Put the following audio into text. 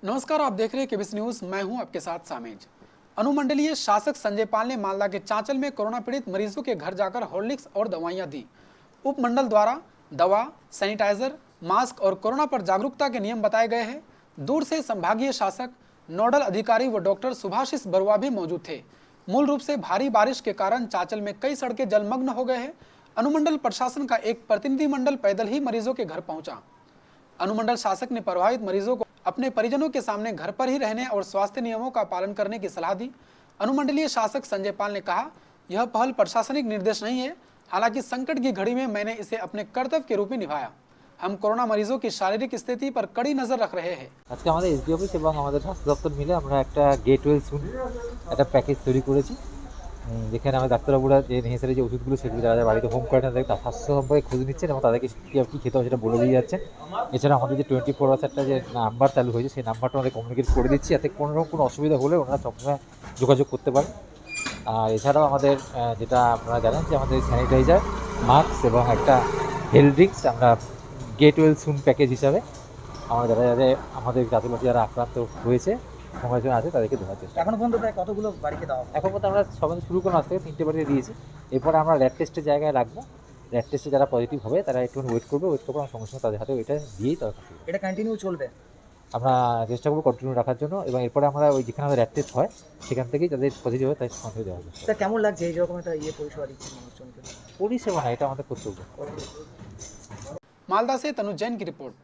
नमस्कार, आप देख रहे हैं केबीसी न्यूज। मैं हूं आपके साथ सामेज। अनुमंडलीय शासक संजय पाल ने मालदा के चांचल में कोरोना पीड़ित मरीजों के घर जाकर हॉर्लिक्स और दवाइयां दी। उपमंडल द्वारा दवा, सैनिटाइजर, मास्क और कोरोना पर जागरूकता के नियम बताए गए हैं। दूर से संभागीय शासक, नोडल अधिकारी व डॉक्टर सुभाषिस बरुआ भी मौजूद थे। मूल रूप से भारी बारिश के कारण चांचल में कई सड़कें जलमग्न हो गए हैं। अनुमंडल प्रशासन का एक प्रतिनिधिमंडल पैदल ही मरीजों के घर पहुंचा। अनुमंडल शासक ने प्रभावित मरीजों को अपने परिजनों के सामने घर पर ही रहने और स्वास्थ्य नियमों का पालन करने की सलाह दी। अनुमंडलीय शासक संजय पाल ने कहा, यह पहल प्रशासनिक निर्देश नहीं है, हालांकि संकट की घड़ी में मैंने इसे अपने कर्तव्य के रूप में निभाया। हम कोरोना मरीजों की शारीरिक स्थिति पर कड़ी नजर रख रहे हैं। আজকে আমাদের এসডি অফিস এবং আমাদের স্বাস্থ্য দপ্তর মিলে আমরা একটা গেট ওয়েল সুন একটা প্যাকেজ তৈরি করেছি, যেখানে আমাদের ডাক্তারবাবুরা যে নেসেসারি যে ওষুধগুলো সেগুলো যারা বাড়িতে হোম কোয়ারেন্টাইন থাকে তার স্বাস্থ্য সম্পর্কে খোঁজ নিচ্ছেন এবং তাদেরকে কী খেতে হবে সেটা বলে দিয়ে যাচ্ছেন। এছাড়া আমাদের যে 24 আওয়ার্স একটা যে নাম্বার চালু হয়েছে সেই নাম্বারটা আমাদের কমিউনিকেট করে দিচ্ছি, যাতে কোনো অসুবিধা হলে ওনারা সবসময় যোগাযোগ করতে পারেন। আর এছাড়াও আমাদের যেটা আপনারা জানেন যে আমাদের স্যানিটাইজার, মাস্ক এবং একটা হেলথ ড্রিঙ্কস আমরা গেট ওয়েল সুন প্যাকেজ হিসাবে আমরা যারা আমাদের জাতিবাসী যারা আক্রান্ত হয়েছে সংরক্ষণ আছে তাদেরকে দেওয়ার চেষ্টা। এখনো পর্যন্ত প্রায় কতগুলো বাড়িতে দেওয়া? এখন পর্যন্ত আমরা সবাই শুরু করে আজ থেকে 3টে বাড়িতে দিয়েছি। এরপরে আমরা র্যাট টেস্টের জায়গায় রাখবো। র্যাট টেস্টে যারা পজিটিভ হবে তারা একটু ওয়েট করে আমরা সঙ্গে সঙ্গে তাদের হাতে এটা দিয়েই তারা থাকবে। এটা কন্টিনিউ চলবে, আমরা চেষ্টা করবো কন্টিনিউ রাখার জন্য, এবং এরপরে আমরা ওই যেখানে আমাদের র্যাট টেস্ট হয় সেখান থেকেই যাদের পজিটিভ হবে তাদের সঙ্গে দেওয়া হবে। স্যার কেমন লাগছে এই রকম একটা পরিষেবা দিচ্ছেন মানুষজনকে? পরিষেবা না, এটা আমাদের কর্তব্য। मालदा से तनुज जैन की रिपोर्ट।